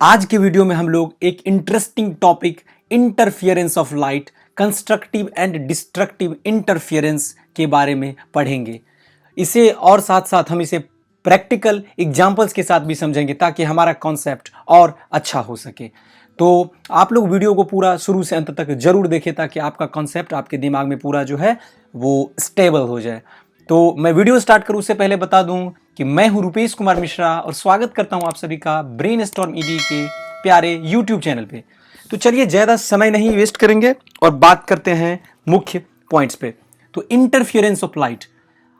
आज के वीडियो में हम लोग एक interesting topic interference of light, constructive and destructive interference के बारे में पढ़ेंगे। इसे और साथ साथ हम इसे प्रैक्टिकल एग्जाम्पल्स के साथ भी समझेंगे ताकि हमारा कॉन्सेप्ट और अच्छा हो सके। तो आप लोग वीडियो को पूरा शुरू से अंत तक जरूर देखें ताकि आपका कॉन्सेप्ट आपके दिमाग में पूरा जो है वो स्टेबल हो जाए। तो मैं वीडियो स्टार्ट करूं उससे पहले बता दूं कि मैं हूं रुपेश कुमार मिश्रा और स्वागत करता हूं आप सभी का ब्रेनस्टॉर्म ईडी के प्यारे यूट्यूब चैनल पे। तो चलिए ज़्यादा समय नहीं वेस्ट करेंगे और बात करते हैं मुख्य पॉइंट्स पे। तो इंटरफियरेंस ऑफ लाइट,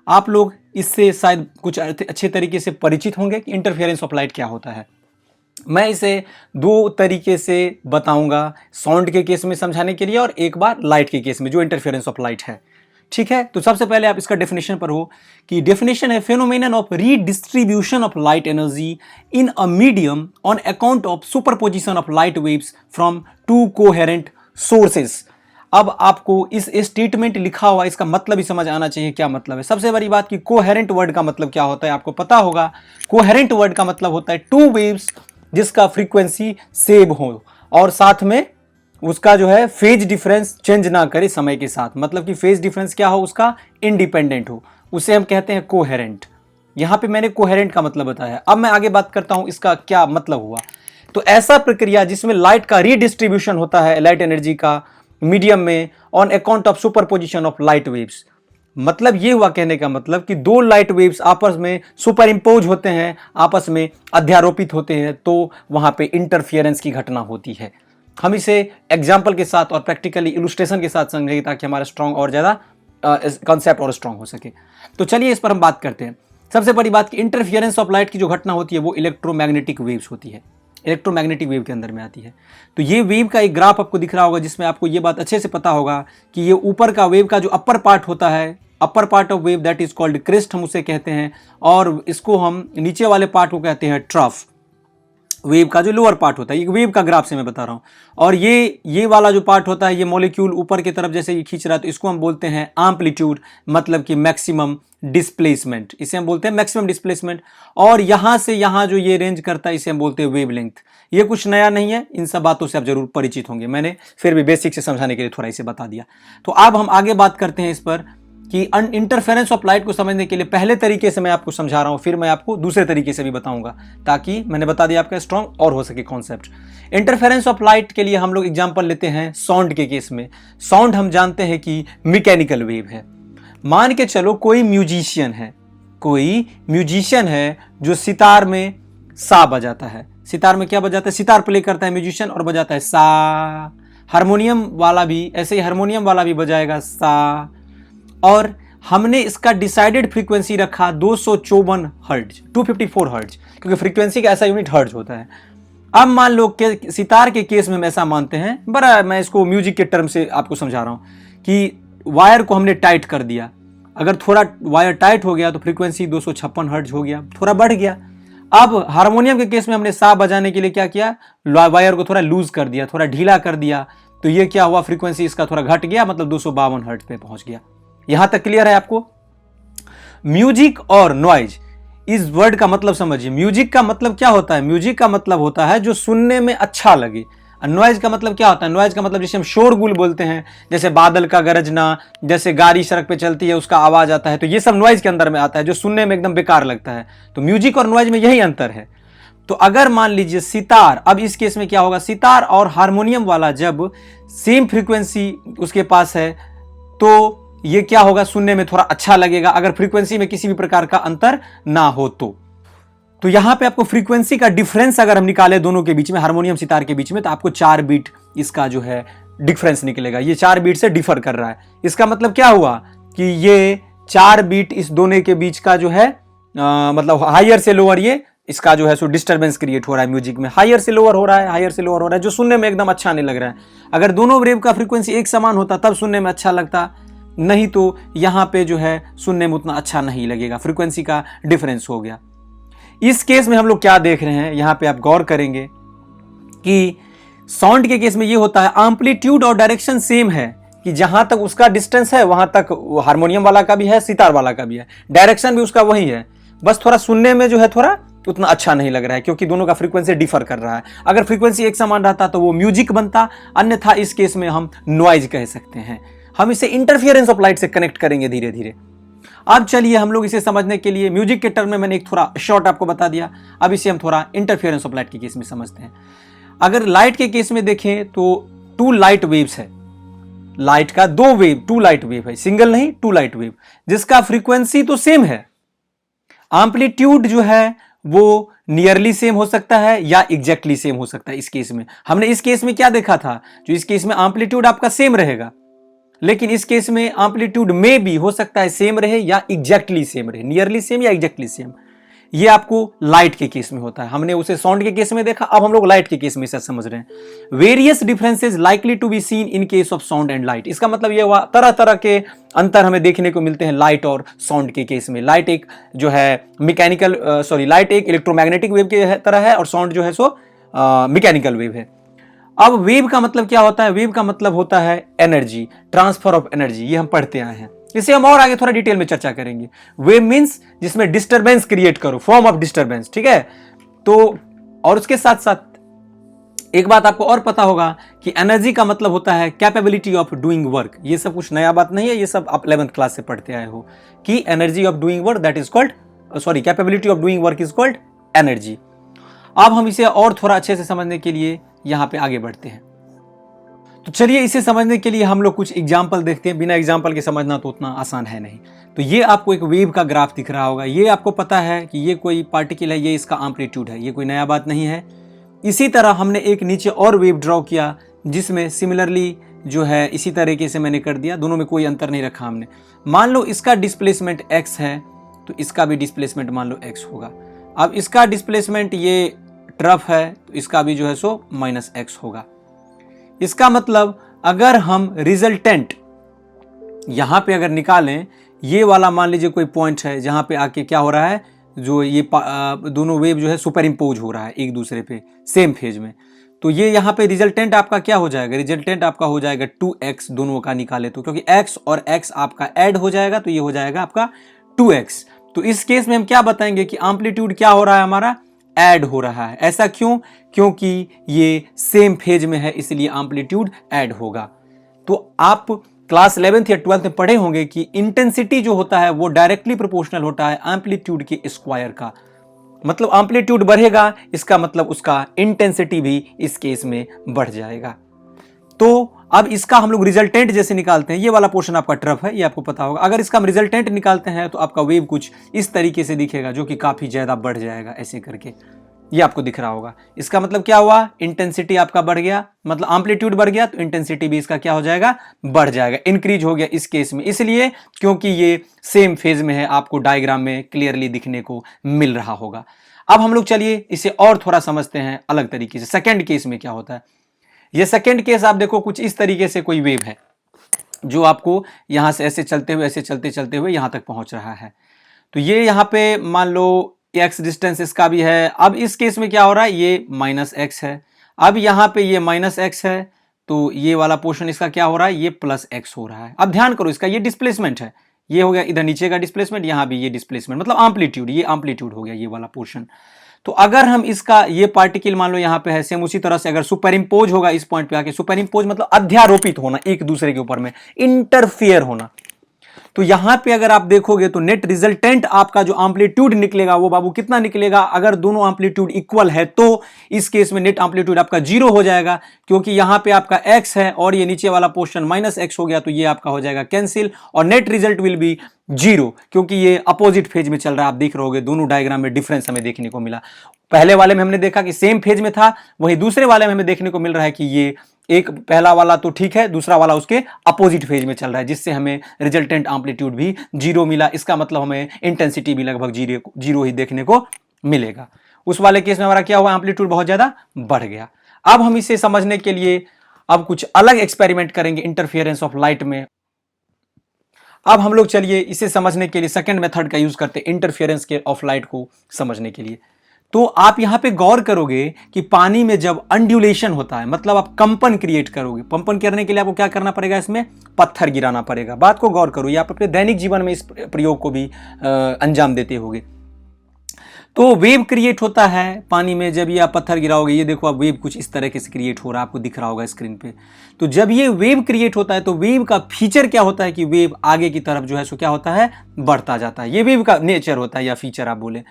आप लोग इससे शायद कुछ अच्छे तरीके से परिचित होंगे कि इंटरफियरेंस ऑफ लाइट क्या होता है। मैं इसे दो तरीके से बताऊंगा, साउंड के केस में समझाने के लिए और एक बार लाइट के केस में जो इंटरफियरेंस ऑफ लाइट है। ठीक है, तो सबसे पहले आप इसका डेफिनेशन पर हो कि डेफिनेशन है phenomenon of redistribution of light energy in a medium on account of superposition of light waves from to coherent sources. अब आपको इस स्टेटमेंट लिखा हुआ इसका मतलब ही समझ आना चाहिए क्या मतलब है। सबसे बड़ी बात कि कोहेरेंट वर्ड का मतलब क्या होता है आपको पता होगा। कोहेरेंट वर्ड का मतलब होता है टू वेव्स जिसका फ्रीक्वेंसी सेम हो और साथ में उसका जो है फेज डिफरेंस चेंज ना करे समय के साथ, मतलब कि फेज डिफरेंस क्या हो उसका इंडिपेंडेंट हो, उसे हम कहते हैं कोहेरेंट। यहां पे मैंने कोहेरेंट का मतलब बताया। अब मैं आगे बात करता हूं इसका क्या मतलब हुआ। तो ऐसा प्रक्रिया जिसमें लाइट का रीडिस्ट्रीब्यूशन होता है, लाइट एनर्जी का मीडियम में on account of superposition of light waves. मतलब ये हुआ कहने का मतलब कि दो लाइट वेव्स आपस में सुपर इम्पोज होते हैं, आपस में अध्यारोपित होते हैं, तो वहां पे इंटरफियरेंस की घटना होती है। हम इसे एग्जाम्पल के साथ और प्रैक्टिकली इलुस्ट्रेशन के साथ समझेंगे ताकि हमारा स्ट्रॉन्ग और ज़्यादा कॉन्सेप्ट और स्ट्रॉन्ग हो सके। तो चलिए इस पर हम बात करते हैं। सबसे बड़ी बात कि इंटरफियरेंस ऑफ लाइट की जो घटना होती है वो इलेक्ट्रोमैग्नेटिक वेव्स होती है, इलेक्ट्रोमैग्नेटिक वेव के अंदर में आती है। तो ये वेव का एक ग्राफ आपको दिख रहा होगा जिसमें आपको ये बात अच्छे से पता होगा कि ये ऊपर का वेव का जो अपर पार्ट होता है, upper part of wave that is called crest, हम उसे कहते हैं, और इसको हम नीचे वाले पार्ट को कहते हैं ट्रफ। वेव का जो लोअर पार्ट होता है, ये वेव का ग्राफ से मैं बता रहा हूं, और ये वाला जो पार्ट होता है, ये मॉलिक्यूल ऊपर की तरफ जैसे ये खींच रहा है तो इसको हम बोलते हैं एम्पलीट्यूड, मतलब कि मैक्सिमम डिस्प्लेसमेंट, इसे हम बोलते हैं मैक्सिमम डिस्प्लेसमेंट। और यहां से यहां जो ये रेंज करता है इसे हम बोलते हैं वेवलेंथ। ये कुछ नया नहीं है, इन सब बातों से आप जरूर परिचित होंगे, मैंने फिर भी बेसिक से समझाने के लिए थोड़ा इसे बता दिया। तो अब हम आगे बात करते हैं इस पर कि इंटरफेरेंस ऑफ लाइट को समझने के लिए पहले तरीके से मैं आपको समझा रहा हूं, फिर मैं आपको दूसरे तरीके से भी बताऊंगा ताकि मैंने बता दिया आपका स्ट्रॉन्ग और हो सके कॉन्सेप्ट। इंटरफेरेंस ऑफ लाइट के लिए हम लोग एग्जांपल लेते हैं साउंड के केस में। साउंड हम जानते हैं कि मैकेनिकल वेव है। मान के चलो कोई म्यूजिशियन है जो सितार में सा बजाता है। सितार में क्या बजाता है? सितार प्ले करता है म्यूजिशियन और बजाता है सा। हारमोनियम वाला भी ऐसे ही हारमोनियम वाला भी बजाएगा सा, और हमने इसका डिसाइडेड फ्रीक्वेंसी रखा 254 हर्ट्ज, 254 हर्ट्ज, क्योंकि फ्रीक्वेंसी का ऐसा यूनिट हर्ट्ज होता है। अब मान लो कि सितार के केस में हम ऐसा मानते हैं, बड़ा मैं इसको म्यूजिक के टर्म से आपको समझा रहा हूं कि वायर को हमने टाइट कर दिया। अगर थोड़ा वायर टाइट हो गया तो फ्रीक्वेंसी 256 हर्ट्ज हो गया, थोड़ा बढ़ गया। अब हारमोनियम के केस में हमने सा बजाने के लिए क्या किया, वायर को थोड़ा लूज कर दिया, थोड़ा ढीला कर दिया, तो ये क्या हुआ, फ्रीक्वेंसी इसका थोड़ा घट गया, मतलब 252 हर्ट्ज पे पहुंच गया। यहां तक क्लियर है आपको? म्यूजिक और नॉइज, इस वर्ड का मतलब समझिए। म्यूजिक का मतलब क्या होता है? म्यूजिक का मतलब होता है जो सुनने में अच्छा लगे। नॉइज का मतलब क्या होता है? नॉइज का मतलब जिसे हम शोरगुल बोलते हैं, जैसे बादल का गरजना, जैसे गाड़ी सड़क पे चलती है उसका आवाज आता है, तो ये सब नॉइज के अंदर में आता है, जो सुनने में एकदम बेकार लगता है। तो म्यूजिक और नॉइज में यही अंतर है। तो अगर मान लीजिए सितार, अब इस केस में क्या होगा, सितार और हारमोनियम वाला जब सेम फ्रीक्वेंसी उसके पास है तो ये क्या होगा, सुनने में थोड़ा अच्छा लगेगा, अगर फ्रीक्वेंसी में किसी भी प्रकार का अंतर ना हो तो यहां पे आपको फ्रीक्वेंसी का डिफरेंस अगर हम निकाले दोनों के बीच में, हारमोनियम सितार के बीच में, तो आपको 4 बीट इसका जो है डिफरेंस निकलेगा। ये 4 बीट से डिफर कर रहा है। इसका मतलब क्या हुआ कि ये 4 बीट इस दोनों के बीच का जो है मतलब हायर से लोअर, ये इसका जो है सो डिस्टर्बेंस क्रिएट हो रहा है म्यूजिक में, हायर से लोअर हो रहा है, हायर से लोअर हो रहा है, जो सुनने में एकदम अच्छा नहीं लग रहा है। अगर दोनों वेव का फ्रीक्वेंसी एक समान होता तब सुनने में अच्छा लगता, नहीं तो यहां पे जो है सुनने में उतना अच्छा नहीं लगेगा, फ्रीक्वेंसी का डिफरेंस हो गया। इस केस में हम लोग क्या देख रहे हैं, यहां पे आप गौर करेंगे कि साउंड के केस में ये होता है एम्पलीट्यूड और डायरेक्शन सेम है, कि जहां तक उसका डिस्टेंस है वहां तक हारमोनियम वाला का भी है, सितार वाला का भी है, डायरेक्शन भी उसका वही है, बस थोड़ा सुनने में जो है थोड़ा उतना अच्छा नहीं लग रहा है, क्योंकि दोनों का फ्रीक्वेंसी डिफर कर रहा है। अगर फ्रीक्वेंसी एक समान रहता तो वो म्यूजिक बनता, अन्यथा इस केस में हम नॉइज कह सकते हैं। हम इसे इंटरफियरेंस ऑफ लाइट से कनेक्ट करेंगे धीरे धीरे। अब चलिए हम लोग इसे समझने के लिए म्यूजिक के टर्म में मैंने एक थोड़ा शॉर्ट आपको बता दिया, अब इसे हम थोड़ा इंटरफियरेंस ऑफ लाइट के केस में समझते हैं। अगर लाइट के केस में देखें तो टू लाइट वेव्स है, लाइट का दो वेव, टू लाइट वेव है, सिंगल नहीं, टू लाइट वेव, जिसका फ्रीक्वेंसी तो सेम है, एम्पलीट्यूड जो है वो नियरली सेम हो सकता है या एग्जैक्टली सेम हो सकता है। इस केस में हमने इस केस में क्या देखा था, जो इस केस में एम्पलीट्यूड आपका सेम रहेगा, लेकिन इस केस में एम्पलीट्यूड में भी हो सकता है सेम रहे या एग्जैक्टली सेम रहे, नियरली सेम या एग्जैक्टली सेम। ये आपको लाइट के केस में होता है, हमने उसे साउंड के केस में देखा, अब हम लोग लाइट के केस में इसे समझ रहे हैं। Various differences likely to be seen in case of sound and light. इसका मतलब ये हुआ तरह तरह के अंतर हमें देखने को मिलते हैं लाइट और साउंड के केस में। लाइट एक जो है मैकेनिकल लाइट एक इलेक्ट्रोमैग्नेटिक वेव के तरह है और साउंड जो है सो मैकेनिकल वेव है। अब वेव का मतलब क्या होता है, वेव का मतलब होता है एनर्जी, ट्रांसफर ऑफ एनर्जी, ये हम पढ़ते आए हैं, इसे हम और आगे थोड़ा डिटेल में चर्चा करेंगे। वेव मींस जिसमें डिस्टरबेंस क्रिएट करो, फॉर्म ऑफ डिस्टरबेंस, ठीक है। तो और उसके साथ साथ एक बात आपको और पता होगा कि एनर्जी का मतलब होता है कैपेबिलिटी ऑफ डूइंग वर्क। ये सब कुछ नया बात नहीं है, ये सब आप 11th क्लास से पढ़ते आए हो कि energy of doing work that is called capability of doing work is called energy. अब हम इसे और थोड़ा अच्छे से समझने के लिए यहां पे आगे बढ़ते हैं। तो चलिए इसे समझने के लिए हम लोग कुछ एग्जाम्पल देखते हैं, बिना एग्जाम्पल के समझना तो उतना आसान है नहीं। तो ये आपको एक वेव का ग्राफ दिख रहा होगा, ये आपको पता है कि ये कोई पार्टिकल है, ये इसका एम्पलीट्यूड है, ये कोई नया बात नहीं है। इसी तरह हमने एक नीचे और वेव ड्रॉ किया जिसमें सिमिलरली जो है इसी तरीके से मैंने कर दिया, दोनों में कोई अंतर नहीं रखा हमने। मान लो इसका डिस्प्लेसमेंट x है तो इसका भी डिस्प्लेसमेंट मान लो x होगा। अब इसका डिस्प्लेसमेंट ये ट्रफ है तो इसका भी जो है सो -x होगा। इसका मतलब अगर हम रिजल्टेंट यहां पे अगर निकालें, ये वाला मान लीजिए कोई पॉइंट है जहां पे आके क्या हो रहा है, जो ये दोनों वेव जो है सुपर इम्पोज हो रहा है एक दूसरे पे सेम फेज में, तो ये यहाँ पे रिजल्टेंट आपका क्या हो जाएगा, रिजल्टेंट आपका हो जाएगा 2x, दोनों का निकाले तो, क्योंकि x और x आपका ऐड हो जाएगा तो ये हो जाएगा आपका 2x। तो इस केस में हम क्या बताएंगे कि एम्पलीट्यूड क्या हो रहा है, हमारा ऐड हो रहा है। ऐसा क्यों, क्योंकि ये सेम फेज में है इसलिए एम्पलीट्यूड ऐड होगा। तो आप क्लास 11th या 12th में पढ़े होंगे कि इंटेंसिटी जो होता है वो डायरेक्टली प्रोपोर्शनल होता है एम्पलीट्यूड के स्क्वायर का। मतलब एम्पलीट्यूड बढ़ेगा, इसका मतलब उसका इंटेंसिटी भी इस केस में बढ़ जाएगा। तो अब इसका हम लोग रिजल्टेंट जैसे निकालते हैं, ये वाला पोर्शन आपका ट्रफ है, ये आपको पता होगा। अगर इसका हम रिजल्टेंट निकालते हैं तो आपका वेव कुछ इस तरीके से दिखेगा जो कि काफी ज्यादा बढ़ जाएगा, ऐसे करके ये आपको दिख रहा होगा। इसका मतलब क्या हुआ, इंटेंसिटी आपका बढ़ गया, मतलब एम्पलीट्यूड बढ़ गया तो इंटेंसिटी भी इसका क्या हो जाएगा, बढ़ जाएगा, इंक्रीज हो गया इस केस में, इसलिए क्योंकि ये सेम फेज में है, आपको डायग्राम में क्लियरली दिखने को मिल रहा होगा। अब हम लोग चलिए इसे और थोड़ा समझते हैं अलग तरीके से। सेकेंड केस में क्या होता है, ये सेकेंड केस आप देखो कुछ इस तरीके से कोई वेव है जो आपको यहां से ऐसे चलते हुए, ऐसे चलते चलते हुए यहां तक पहुंच रहा है। तो ये यहां पे मान लो x डिस्टेंस इसका भी है। अब इस केस में क्या हो रहा है, ये -x है। अब यहां पे ये -x है तो ये वाला पोर्शन इसका क्या हो रहा है, ये +x हो रहा है। अब ध्यान करो, इसका ये डिस्प्लेसमेंट है, ये हो गया इधर नीचे का डिस्प्लेसमेंट, यहां भी ये डिस्प्लेसमेंट, मतलब एम्पलीट्यूड, ये एम्पलीट्यूड हो गया ये वाला पोर्शन। तो अगर हम इसका ये पार्टिकल मान लो यहां पे है, सेम उसी तरह से अगर सुपर इंपोज होगा इस पॉइंट पे आके, सुपर इंपोज मतलब अध्यारोपित होना एक दूसरे के ऊपर में, इंटरफियर होना, तो यहां पे अगर आप देखोगे तो नेट रिजल्टेंट आपका जो एम्पलीट्यूड निकलेगा वो बाबू कितना निकलेगा, अगर दोनों एम्पलीट्यूड इक्वल है तो इस केस में नेट एम्पलीट्यूड आपका 0 हो जाएगा, क्योंकि यहां पे आपका x है और ये नीचे वाला पोर्शन -x हो गया तो ये आपका हो जाएगा कैंसिल, और नेट रिजल्ट विल बी 0, क्योंकि ये अपोजिट फेज में चल रहा है। आप देख रहे होगे दोनों डायग्राम में डिफरेंस हमें देखने को मिला। पहले वाले में हमने देखा कि सेम फेज में था, वहीं दूसरे वाले में हमें देखने को मिल रहा है कि ये एक पहला वाला तो ठीक है, दूसरा वाला उसके अपोजिट फेज में चल रहा है, जिससे हमें रिजल्टेंट एम्पलीट्यूड भी 0 मिला। इसका मतलब हमें इंटेंसिटी भी लगभग 0 ही देखने को मिलेगा। उस वाले केस में हमारा क्या हुआ, एम्पलीट्यूड बहुत ज्यादा बढ़ गया। अब हम इसे समझने के लिए अब कुछ अलग एक्सपेरिमेंट करेंगे इंटरफियरेंस ऑफ लाइट में। अब हम लोग चलिए इसे समझने के लिए सेकंड मेथड का यूज करते हैं इंटरफियरेंस के ऑफ लाइट को समझने के लिए। तो आप यहां पे गौर करोगे कि पानी में जब अंड्यूलेशन होता है, मतलब आप कंपन क्रिएट करोगे, कंपन करने के लिए आपको क्या करना पड़ेगा, इसमें पत्थर गिराना पड़ेगा। बात को गौर करो, ये आप अपने दैनिक जीवन में इस प्रयोग को भी अंजाम देते होगे। तो वेव क्रिएट होता है पानी में। जब ये आप पत्थर गिराओगे, ये देखो आप वेव कुछ इस तरह से क्रिएट हो रहा है, आपको दिख रहा होगा स्क्रीन पे। तो जब ये वेव क्रिएट होता है तो वेव का फीचर क्या होता है कि वेव आगे की तरफ जो है सो क्या होता है, बढ़ता जाता है। ये वेव का नेचर होता है या फीचर आप बोले।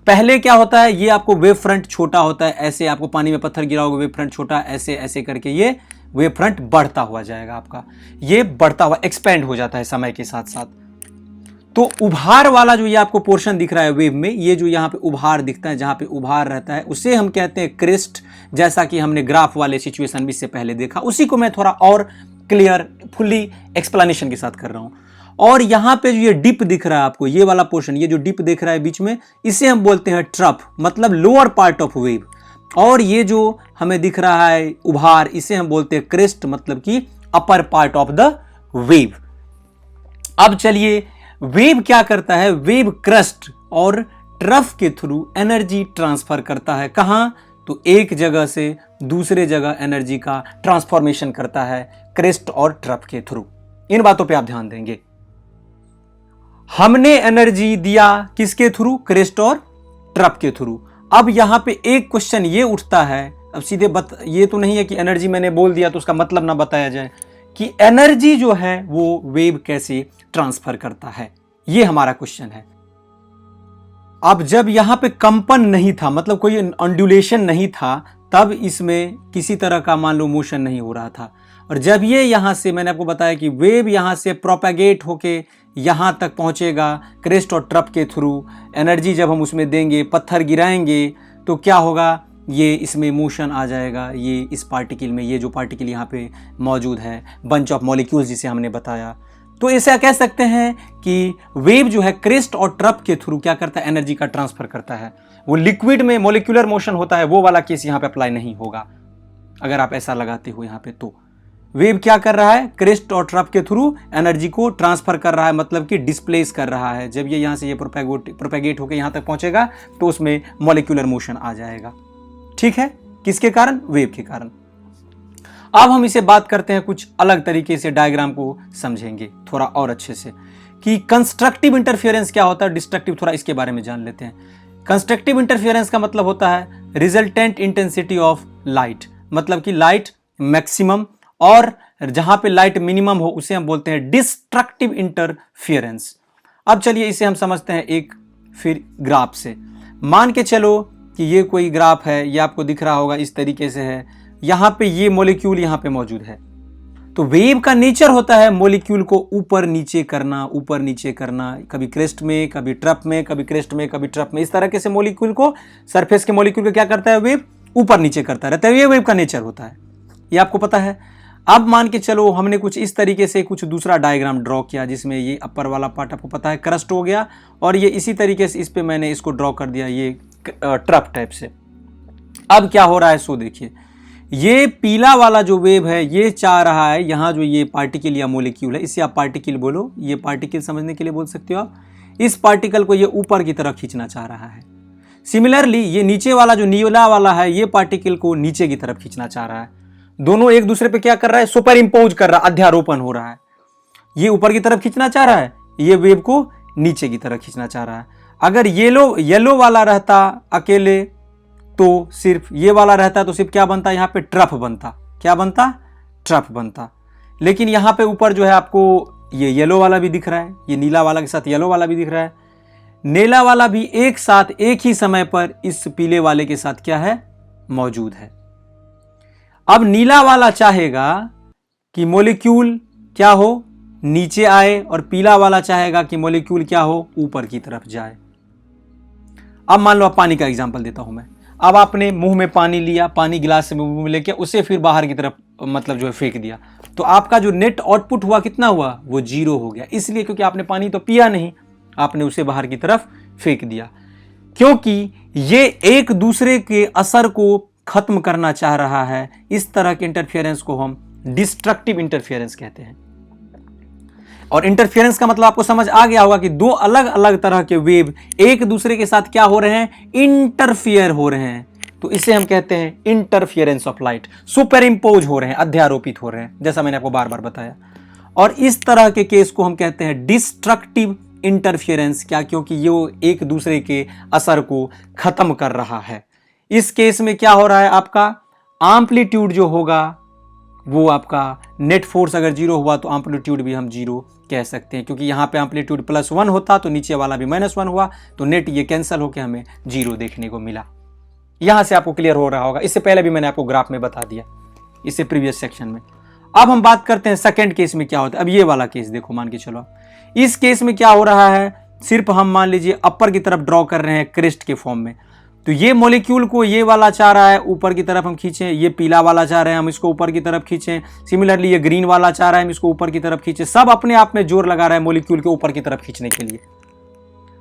पहले क्या होता है, ये आपको वेव फ्रंट छोटा होता है, ऐसे आपको पानी में पत्थर गिराओगे वेव फ्रंट छोटा, ऐसे ऐसे करके ये वेव फ्रंट बढ़ता हुआ जाएगा आपका, ये बढ़ता हुआ एक्सपेंड हो जाता है समय के साथ साथ। तो उभार वाला जो ये आपको पोर्शन दिख रहा है वेव में, ये जो यहाँ पे उभार दिखता है, जहां पे उभार रहता है, उसे हम कहते हैं क्रेस्ट। जैसा कि हमने ग्राफ वाले सिचुएशन में इससे पहले देखा, उसी को मैं थोड़ा और क्लियर फुल्ली एक्सप्लेनेशन के साथ कर रहा हूं। और यहां पे जो ये डिप दिख रहा है आपको, ये वाला पोर्शन, ये जो डिप दिख रहा है बीच में, इसे हम बोलते हैं ट्रफ, मतलब लोअर पार्ट ऑफ वेव। और ये जो हमें दिख रहा है उभार, इसे हम बोलते हैं क्रेस्ट, मतलब कि upper part of the wave. अब चलिए, वेव क्या करता है, वेव क्रस्ट और ट्रफ के थ्रू एनर्जी ट्रांसफर करता है। कहां, तो एक जगह से दूसरे जगह एनर्जी का ट्रांसफॉर्मेशन करता है क्रेस्ट और ट्रफ के थ्रू। इन बातों पे आप ध्यान देंगे। हमने एनर्जी दिया किसके थ्रू, क्रेस्ट और ट्रफ के थ्रू। अब यहां पे एक क्वेश्चन ये उठता है, अब सीधे ये तो नहीं है कि एनर्जी मैंने बोल दिया तो उसका मतलब ना बताया जाए कि एनर्जी जो है वो वेव कैसे ट्रांसफर करता है, ये हमारा क्वेश्चन है। अब जब यहां पे कंपन नहीं था, मतलब कोई ऑन्ड्यूलेशन नहीं था, तब इसमें किसी तरह का मान लो मोशन नहीं हो रहा था। और जब ये यहां से, मैंने आपको बताया कि वेव यहां से प्रोपेगेट होके यहां तक पहुंचेगा क्रेस्ट और ट्रफ के थ्रू, एनर्जी जब हम उसमें देंगे, पत्थर गिराएंगे, तो क्या होगा, ये इसमें मोशन आ जाएगा। ये इस पार्टिकल में, ये जो पार्टिकल यहाँ पे मौजूद है, बंच ऑफ मॉलिक्यूल्स जिसे हमने बताया, तो ऐसा कह सकते हैं कि वेव जो है क्रेस्ट और ट्रफ के थ्रू क्या करता है, एनर्जी का ट्रांसफर करता है। वो लिक्विड में मॉलिक्यूलर मोशन होता है, वो वाला केस यहाँ पे अप्लाई नहीं होगा अगर आप ऐसा लगाते हो यहाँ पे। तो वेव क्या कर रहा है, क्रेस्ट और ट्रफ के थ्रू एनर्जी को ट्रांसफर कर रहा है, मतलब कि डिस्प्लेस कर रहा है। जब ये यहाँ से ये प्रोपेगेट होकर यहाँ तक पहुंचेगा तो उसमें मॉलिक्यूलर मोशन आ जाएगा। ठीक है, किसके कारण, वेव के कारण। अब हम इसे बात करते हैं कुछ अलग तरीके से, डायग्राम को समझेंगे थोड़ा और अच्छे से कि कंस्ट्रक्टिव इंटरफेरेंस क्या होता है, डिस्ट्रक्टिव, थोड़ा इसके बारे में जान लेते हैं। कंस्ट्रक्टिव इंटरफेरेंस का मतलब होता है रिजल्टेंट इंटेंसिटी ऑफ लाइट, मतलब कि लाइट मैक्सिमम और जहां पे लाइट मिनिमम हो उसे हम बोलते हैं डिस्ट्रक्टिव इंटरफेरेंस। अब चलिए इसे हम समझते हैं एक फिर ग्राफ से। मान के चलो कि ये कोई ग्राफ है, ये आपको दिख रहा होगा इस तरीके से है, यहां पे ये मॉलिक्यूल यहां पे मौजूद है। तो वेव का नेचर होता है मॉलिक्यूल को ऊपर नीचे करना, ऊपर नीचे करना, कभी क्रेस्ट में, कभी ट्रफ में, कभी क्रेस्ट में, कभी ट्रफ में। इस तरह के से मॉलिक्यूल को, सरफेस के मॉलिक्यूल को क्या करता है, वेव ऊपर नीचे करता रहता है। ये वेव का नेचर होता है, ये आपको पता है। अब मान के चलो हमने कुछ इस तरीके से कुछ दूसरा डायग्राम ड्रॉ किया, जिसमें ये अपर वाला पार्ट आपको पता है क्रस्ट हो गया, और ये इसी तरीके से इस पे मैंने इसको ड्रॉ कर दिया, ये ट्रफ टाइप से। अब क्या हो रहा है, सो देखिए, ये पीला वाला जो वेव है ये चाह रहा है, यहाँ जो ये पार्टिकल या मोलिक्यूल है, इसे आप पार्टिकल बोलो, ये पार्टिकल समझने के लिए बोल सकते हो आप। इस पार्टिकल को ये ऊपर की तरफ खींचना चाह रहा है। सिमिलरली ये नीचे वाला जो नीला वाला है, ये पार्टिकल को नीचे की तरफ खींचना चाह रहा है। दोनों एक दूसरे पे क्या कर रहा है, सुपर इंपोज कर रहा है, अध्यारोपण हो रहा है। ये ऊपर की तरफ खींचना चाह रहा है, ये वेव को नीचे की तरफ खींचना चाह रहा है। अगर येलो वाला रहता अकेले तो सिर्फ ये वाला रहता तो सिर्फ क्या बनता, यहाँ पे ट्रफ बनता, क्या बनता, ट्रफ बनता। लेकिन यहाँ पे ऊपर जो है आपको ये येलो वाला भी दिख रहा है, ये नीला वाला के साथ येलो वाला भी दिख रहा है, नीला वाला भी एक साथ एक ही समय पर इस पीले वाले के साथ क्या है, मौजूद है। अब नीला वाला चाहेगा कि मॉलिक्यूल क्या हो, नीचे आए, और पीला वाला चाहेगा कि मॉलिक्यूल क्या हो, ऊपर की तरफ जाए। अब मान लो आप पानी का एग्जांपल देता हूं मैं। अब आपने मुंह में पानी लिया, पानी गिलास से मुंह में लेके उसे फिर बाहर की तरफ मतलब जो है फेंक दिया, तो आपका जो नेट आउटपुट हुआ कितना हुआ, वो 0 हो गया। इसलिए क्योंकि आपने पानी तो पिया नहीं, आपने उसे बाहर की तरफ फेंक दिया, क्योंकि ये एक दूसरे के असर को खत्म करना चाह रहा है। इस तरह के इंटरफेरेंस को हम डिस्ट्रक्टिव इंटरफेरेंस कहते हैं। और इंटरफेरेंस का मतलब आपको समझ आ गया होगा कि दो अलग अलग तरह के वेव एक दूसरे के साथ क्या हो रहे हैं, इंटरफियर हो रहे हैं। तो इसे हम कहते हैं interference of light, super impose हो रहे हैं, अध्यारोपित हो रहे हैं, जैसा मैंने आपको बार बार बताया। और इस तरह के केस को हम कहते हैं डिस्ट्रक्टिव इंटरफियरेंस, क्या, क्योंकि ये एक दूसरे के असर को खत्म कर रहा है। इस केस में क्या हो रहा है, आपका एम्पलीट्यूड जो होगा वो आपका नेट फोर्स अगर जीरो हुआ तो एम्पलीट्यूड भी हम जीरो कह सकते हैं, क्योंकि यहाँ पे एम्पलीट्यूड +1 होता तो नीचे वाला भी -1 हुआ, तो नेट ये कैंसिल होकर हमें जीरो देखने को मिला। यहां से आपको क्लियर हो रहा होगा, इससे पहले भी मैंने आपको ग्राफ में बता दिया, इससे प्रीवियस सेक्शन में। अब हम बात करते हैं सेकंड केस में क्या होता है। अब ये वाला केस देखो, मान के चलो, इस केस में क्या हो रहा है, सिर्फ हम मान लीजिए अपर की तरफ ड्रॉ कर रहे हैं क्रेस्ट के फॉर्म में। तो ये मॉलिक्यूल को ये वाला चाह रहा है ऊपर की तरफ हम खींचें, ये पीला वाला चाह रहे हैं हम इसको ऊपर की तरफ खींचें, सिमिलरली ये ग्रीन वाला चाह रहा है हम इसको ऊपर की तरफ खींचें। सब अपने आप में जोर लगा रहा है मॉलिक्यूल के ऊपर की तरफ खींचने के लिए।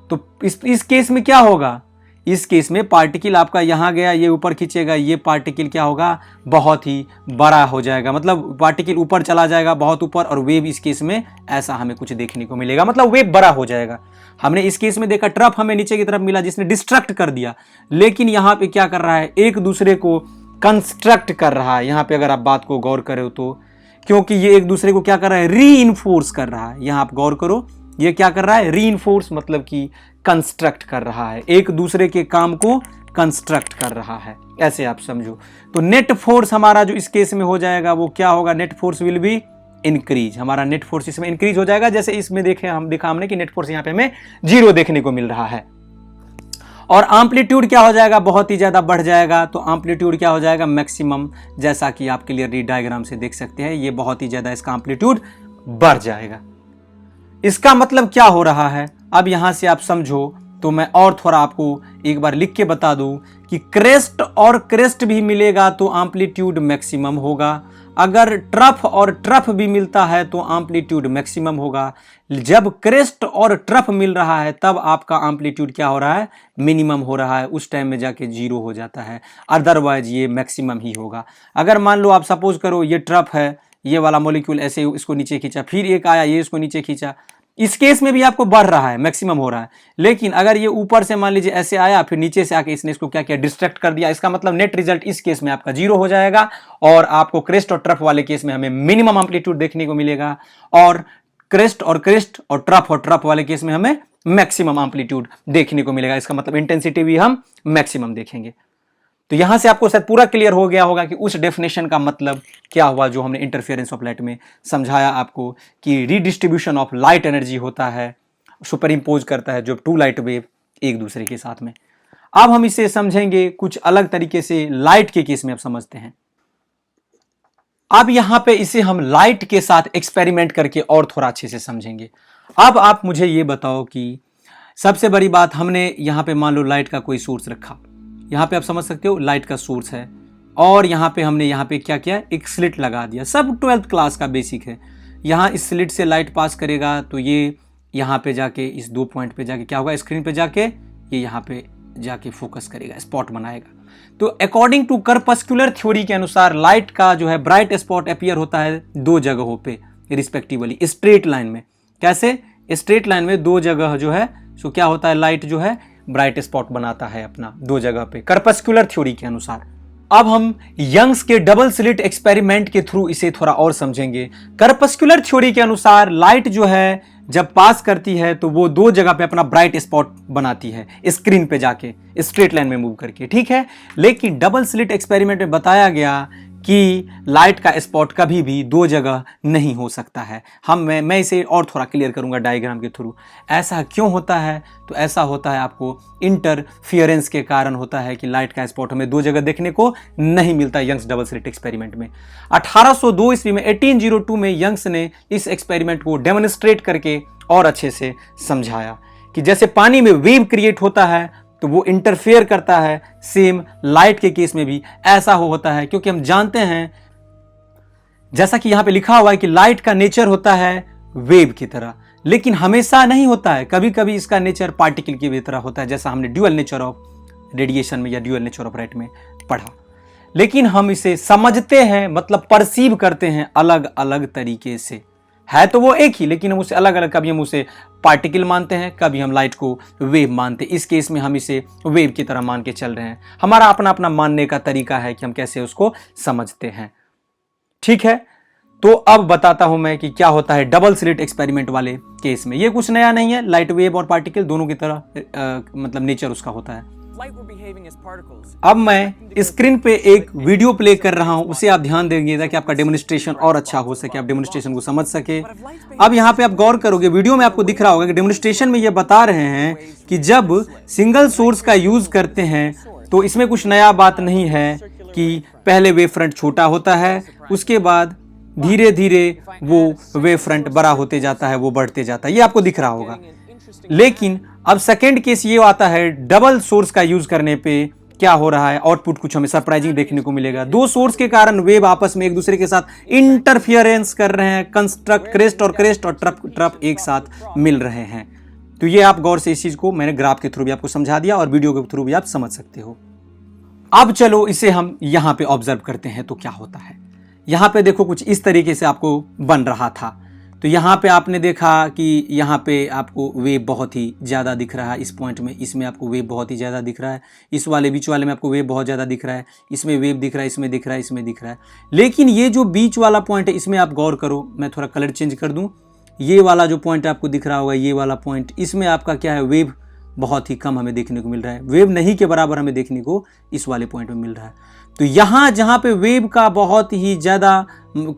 तो इस केस में क्या होगा, इस केस में पार्टिकल आपका यहां गया, ये ऊपर खींचेगा, ये पार्टिकल क्या होगा, बहुत ही बड़ा हो जाएगा, मतलब पार्टिकल ऊपर चला जाएगा बहुत ऊपर, और वेव इस केस में ऐसा हमें कुछ देखने को मिलेगा, मतलब वेव बड़ा हो जाएगा। हमने इस केस में देखा ट्रफ हमें नीचे की तरफ मिला जिसने डिस्ट्रक्ट कर दिया, लेकिन यहां पे क्या कर रहा है, एक दूसरे को कंस्ट्रक्ट कर रहा है। यहां पे अगर आप बात को गौर करो तो, क्योंकि ये एक दूसरे को क्या कर रहा है, रीइंफोर्स कर रहा है। यहां आप गौर करो, ये क्या कर रहा है, रीइंफोर्स मतलब कि कंस्ट्रक्ट कर रहा है, एक दूसरे के काम को कंस्ट्रक्ट कर रहा है, ऐसे आप समझो। तो नेट फोर्स हमारा जो इस केस में हो जाएगा वो क्या होगा, net force will be increase. हमारा नेट फोर्स इसमें इंक्रीज हो जाएगा, जैसे इसमें देखा हमने कि नेट फोर्स यहां पे हमें जीरो देखने को मिल रहा है। और एम्पलीट्यूड क्या हो जाएगा, बहुत ही ज्यादा बढ़ जाएगा। तो एम्पलीट्यूड क्या हो जाएगा, मैक्सिमम, जैसा कि आप क्लियरली डायग्राम से देख सकते हैं, ये बहुत ही ज्यादा इसका एम्पलीट्यूड बढ़ जाएगा। इसका मतलब क्या हो रहा है, अब यहां से आप समझो तो मैं और थोड़ा आपको एक बार लिख के बता दूं कि क्रेस्ट और क्रेस्ट भी मिलेगा तो एम्पलीट्यूड मैक्सिमम होगा, अगर ट्रफ और ट्रफ भी मिलता है तो एम्पलीट्यूड मैक्सिमम होगा। जब क्रेस्ट और ट्रफ मिल रहा है तब आपका एम्पलीट्यूड क्या हो रहा है, मिनिमम हो रहा है, उस टाइम में जाके जीरो हो जाता है, अदरवाइज ये मैक्सिमम ही होगा। अगर मान लो आप सपोज करो ये ट्रफ है, ये वाला मॉलिक्यूल ऐसे इसको नीचे खींचा, फिर एक आया ये इसको नीचे खींचा, इस केस में भी आपको बढ़ रहा है, मैक्सिमम हो रहा है। लेकिन अगर ये ऊपर से मान लीजिए ऐसे आया, फिर नीचे से आके इसने इसको क्या किया, डिस्ट्रैक्ट कर दिया, इसका मतलब नेट रिजल्ट इस केस में आपका जीरो हो जाएगा, और आपको क्रेस्ट और ट्रफ वाले केस में हमें मिनिमम एम्पलीट्यूड देखने को मिलेगा, और क्रेस्ट और ट्रफ वाले केस में हमें मैक्सिमम एम्पलीट्यूड देखने को मिलेगा। इसका मतलब इंटेंसिटी भी हम मैक्सिमम देखेंगे। तो यहां से आपको शायद पूरा क्लियर हो गया होगा कि उस डेफिनेशन का मतलब क्या हुआ जो हमने इंटरफेरेंस ऑफ लाइट में समझाया आपको, कि रीडिस्ट्रीब्यूशन ऑफ लाइट एनर्जी होता है, सुपर इंपोज करता है जो टू लाइट वेव एक दूसरे के साथ में। अब हम इसे समझेंगे कुछ अलग तरीके से, लाइट के केस में अब समझते हैं। अब यहां पे इसे हम लाइट के साथ एक्सपेरिमेंट करके और थोड़ा अच्छे से समझेंगे। अब आप मुझे ये बताओ कि सबसे बड़ी बात, हमने यहां पे मान लो लाइट का कोई सोर्स रखा, यहाँ पे आप समझ सकते हो लाइट का सोर्स है, और यहाँ पे हमने यहाँ पे क्या किया, एक स्लिट लगा दिया, सब 12th क्लास का बेसिक है। यहाँ इस स्लिट से लाइट पास करेगा तो ये यहाँ पे जाके इस 2 पॉइंट पे जाके क्या होगा, स्क्रीन पे जाके ये यहाँ पे जाके फोकस करेगा, स्पॉट बनाएगा। तो अकॉर्डिंग टू करपस्कुलर थ्योरी के अनुसार लाइट का जो है ब्राइट स्पॉट अपीयर होता है 2 जगहों पे रिस्पेक्टिवली, स्ट्रेट लाइन में। कैसे, स्ट्रेट लाइन में 2 जगह जो है सो क्या होता है, लाइट जो है ब्राइट स्पॉट बनाता है अपना 2 जगह पे, करपस्कुलर थ्योरी के अनुसार। अब हम यंग्स के डबल स्लिट एक्सपेरिमेंट के थ्रू इसे थोड़ा और समझेंगे। करपस्कुलर थ्योरी के अनुसार लाइट जो है जब पास करती है तो वो 2 जगह पे अपना ब्राइट स्पॉट बनाती है, स्क्रीन पे जाके स्ट्रेट लाइन में मूव करके, ठीक है। लेकिन डबल स्लिट एक्सपेरिमेंट में बताया गया कि लाइट का स्पॉट कभी भी 2 जगह नहीं हो सकता है। मैं इसे और थोड़ा क्लियर करूंगा डायग्राम के थ्रू। ऐसा क्यों होता है, तो ऐसा होता है आपको इंटरफियरेंस के कारण होता है कि लाइट का स्पॉट हमें 2 जगह देखने को नहीं मिलता यंग्स डबल स्लिट एक्सपेरिमेंट में। 1802 ईस्वी में 1802 में यंग्स ने इस एक्सपेरिमेंट को डेमोन्स्ट्रेट करके और अच्छे से समझाया कि जैसे पानी में वेव क्रिएट होता है तो वो इंटरफेयर करता है, सेम लाइट के केस में भी ऐसा होता है। क्योंकि हम जानते हैं, जैसा कि यहां पे लिखा हुआ है कि लाइट का नेचर होता है वेव की तरह, लेकिन हमेशा नहीं होता है, कभी कभी इसका नेचर पार्टिकल की तरह होता है, जैसा हमने ड्यूअल नेचर ऑफ रेडिएशन में या ड्यूअल नेचर ऑफ लाइट में पढ़ा। लेकिन हम इसे समझते हैं, मतलब परसीव करते हैं अलग अलग तरीके से। है तो वो एक ही, लेकिन हम उसे अलग अलग, कभी हम उसे पार्टिकल मानते हैं, कभी हम लाइट को वेव मानते हैं। इस केस में हम इसे वेव की तरह मान के चल रहे हैं। हमारा अपना अपना मानने का तरीका है कि हम कैसे उसको समझते हैं, ठीक है। तो अब बताता हूं मैं कि क्या होता है डबल स्लिट एक्सपेरिमेंट वाले केस में। ये कुछ नया नहीं है, लाइट वेव और पार्टिकल दोनों की तरह मतलब नेचर उसका होता है। अब मैं स्क्रीन पे एक वीडियो प्ले कर रहा हूं, उसे आप ध्यान देंगे ताकि आपका डेमोन्स्ट्रेशन और अच्छा हो सके, आप डेमोन्स्ट्रेशन को समझ सके। अब यहाँ पे आप गौर करोगे, वीडियो में आपको दिख रहा होगा कि डेमोन्स्ट्रेशन में ये बता रहे हैं कि जब सिंगल सोर्स का यूज करते हैं तो इसमें कुछ नया बात नहीं है कि पहले वेव फ्रंट छोटा होता है, उसके बाद धीरे धीरे वो वेव फ्रंट बड़ा होते जाता है, वो बढ़ते जाता है, ये आपको दिख रहा होगा। लेकिन अब सेकेंड केस ये आता है, डबल सोर्स का यूज करने पे क्या हो रहा है, आउटपुट कुछ हमें सरप्राइजिंग देखने को मिलेगा। दो सोर्स के कारण वेव आपस में एक दूसरे के साथ इंटरफियरेंस कर रहे हैं, कंस्ट्रक्ट क्रेस्ट और ट्रप एक साथ मिल रहे हैं। तो ये आप गौर से इस चीज को मैंने ग्राफ के थ्रू भी आपको समझा दिया और वीडियो के थ्रू भी आप समझ सकते हो। अब चलो इसे हम यहां पे ऑब्जर्व करते हैं तो क्या होता है। यहां पे देखो कुछ इस तरीके से आपको बन रहा था। तो यहाँ पे आपने देखा कि यहाँ पे आपको वेव बहुत ही ज़्यादा दिख रहा है, इस पॉइंट में इसमें आपको वेव बहुत ही ज़्यादा दिख रहा है, इस वाले बीच वाले में आपको वेव बहुत ज़्यादा दिख रहा है, इसमें वेव दिख रहा है, इसमें दिख रहा है, इसमें दिख रहा है। लेकिन ये जो बीच वाला पॉइंट है इसमें आप गौर करो, मैं थोड़ा कलर चेंज कर दूँ, ये वाला जो पॉइंट आपको दिख रहा होगा, ये वाला पॉइंट, इसमें आपका क्या है, वेव बहुत ही कम हमें देखने को मिल रहा है, वेव नहीं के बराबर हमें देखने को इस वाले पॉइंट में मिल रहा है। तो यहाँ जहाँ पे वेव का बहुत ही ज़्यादा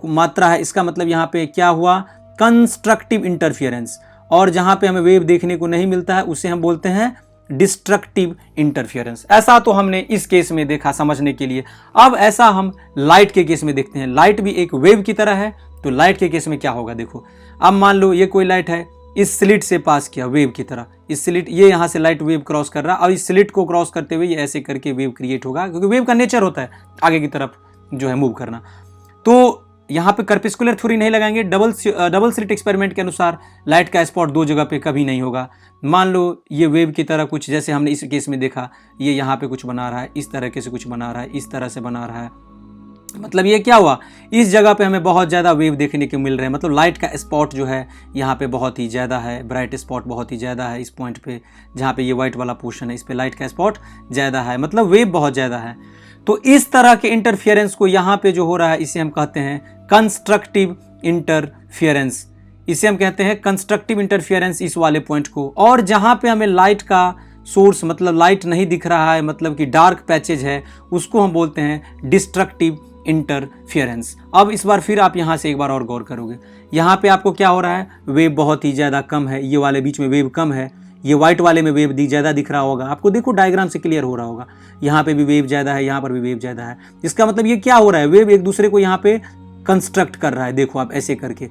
मात्रा है, इसका मतलब यहाँ पे क्या हुआ, कंस्ट्रक्टिव इंटरफियरेंस। और जहां पे हमें वेव देखने को नहीं मिलता है उसे हम बोलते हैं डिस्ट्रक्टिव इंटरफियरेंस। ऐसा तो हमने इस केस में देखा समझने के लिए। अब ऐसा हम लाइट के केस में देखते हैं। लाइट भी एक वेव की तरह है, तो लाइट के केस में क्या होगा देखो। अब मान लो ये कोई लाइट है, इस स्लिट से पास किया वेव की तरह, इस स्लिट, ये यहां से लाइट वेव क्रॉस कर रहा है, अब इस स्लिट को क्रॉस करते हुए ये ऐसे करके वेव क्रिएट होगा, क्योंकि वेव का नेचर होता है आगे की तरफ जो है मूव करना। तो यहाँ पे कर्पिस्कुलर थ्योरी नहीं लगाएंगे, डबल स्लिट एक्सपेरिमेंट के अनुसार लाइट का स्पॉट दो जगह पे कभी नहीं होगा। मान लो ये वेव की तरह कुछ, जैसे हमने इस केस में देखा, ये यहाँ पे कुछ बना रहा है, इस तरह से कुछ बना रहा है, इस तरह से बना रहा है, मतलब ये क्या हुआ, इस जगह पे हमें बहुत ज़्यादा वेव देखने को मिल रहे हैं, मतलब लाइट का स्पॉट जो है यहाँ पे बहुत ही ज़्यादा है, ब्राइट स्पॉट बहुत ही ज़्यादा है इस पॉइंट पे, जहाँ पे ये वाइट वाला पोर्शन है इस पे लाइट का स्पॉट ज़्यादा है, मतलब वेव बहुत ज़्यादा है। तो इस तरह के इंटरफियरेंस को यहाँ पे जो हो रहा है इसे हम कहते हैं कंस्ट्रक्टिव इंटरफियरेंस, इसे हम कहते हैं कंस्ट्रक्टिव इंटरफियरेंस इस वाले पॉइंट को। और जहाँ पे हमें लाइट का सोर्स, मतलब लाइट नहीं दिख रहा है, मतलब कि डार्क पैचेज है, उसको हम बोलते हैं डिस्ट्रक्टिव इंटरफियरेंस। अब इस बार फिर आप यहाँ से एक बार और गौर करोगे, यहाँ पे आपको क्या हो रहा है, वेव बहुत ही ज़्यादा कम है, ये वाले बीच में वेव कम है, ये व्हाइट वाले में वेव ज़्यादा दिख रहा होगा आपको, देखो डायग्राम से क्लियर हो रहा होगा, यहाँ पे भी वेव ज़्यादा है, यहाँ पर भी वेव ज़्यादा है। इसका मतलब ये क्या हो रहा है, वेव एक दूसरे को यहाँ पे कंस्ट्रक्ट कर रहा है, देखो आप ऐसे करके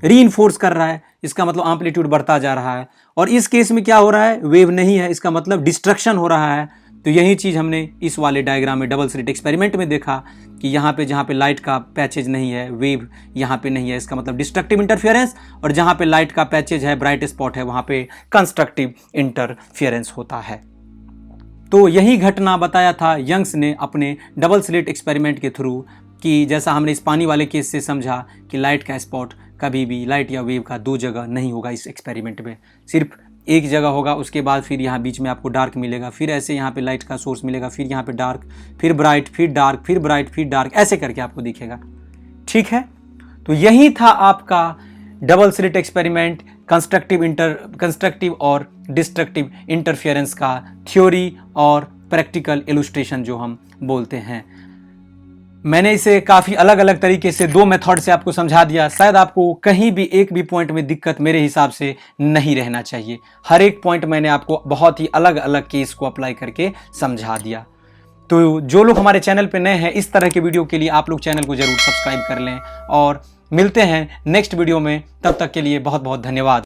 रीइंफोर्स कर रहा है, इसका मतलब एम्पलीट्यूड बढ़ता जा रहा है। और इस केस में क्या हो रहा है, वेव नहीं है, इसका मतलब डिस्ट्रक्शन हो रहा है। तो यही चीज़ हमने इस वाले डायग्राम में डबल स्लिट एक्सपेरिमेंट में देखा कि यहाँ पे जहाँ पे लाइट का पैचेज नहीं है, वेव यहाँ पे नहीं है, इसका मतलब डिस्ट्रक्टिव इंटरफियरेंस, और जहाँ पे लाइट का पैचेज है, ब्राइट स्पॉट है, वहाँ पे कंस्ट्रक्टिव इंटरफियरेंस होता है। तो यही घटना बताया था यंग्स ने अपने डबल स्लिट एक्सपेरिमेंट के थ्रू, कि जैसा हमने इस पानी वाले केस से समझा कि लाइट का स्पॉट कभी भी लाइट या वेव का दो जगह नहीं होगा इस एक्सपेरिमेंट में, सिर्फ एक जगह होगा। उसके बाद फिर यहाँ बीच में आपको डार्क मिलेगा, फिर ऐसे यहाँ पे लाइट का सोर्स मिलेगा, फिर यहाँ पे डार्क, फिर ब्राइट, फिर डार्क, फिर ब्राइट, फिर डार्क, ऐसे करके आपको दिखेगा। ठीक है, तो यही था आपका डबल स्लिट एक्सपेरिमेंट, कंस्ट्रक्टिव और डिस्ट्रक्टिव इंटरफियरेंस का थ्योरी और प्रैक्टिकल इलस्ट्रेशन जो हम बोलते हैं। मैंने इसे काफ़ी अलग अलग तरीके से दो मेथड से आपको समझा दिया। शायद आपको कहीं भी एक भी पॉइंट में दिक्कत मेरे हिसाब से नहीं रहना चाहिए। हर एक पॉइंट मैंने आपको बहुत ही अलग अलग केस को अप्लाई करके समझा दिया। तो जो लोग हमारे चैनल पे नए हैं, इस तरह के वीडियो के लिए आप लोग चैनल को जरूर सब्सक्राइब कर लें, और मिलते हैं नेक्स्ट वीडियो में। तब तक के लिए बहुत बहुत धन्यवाद।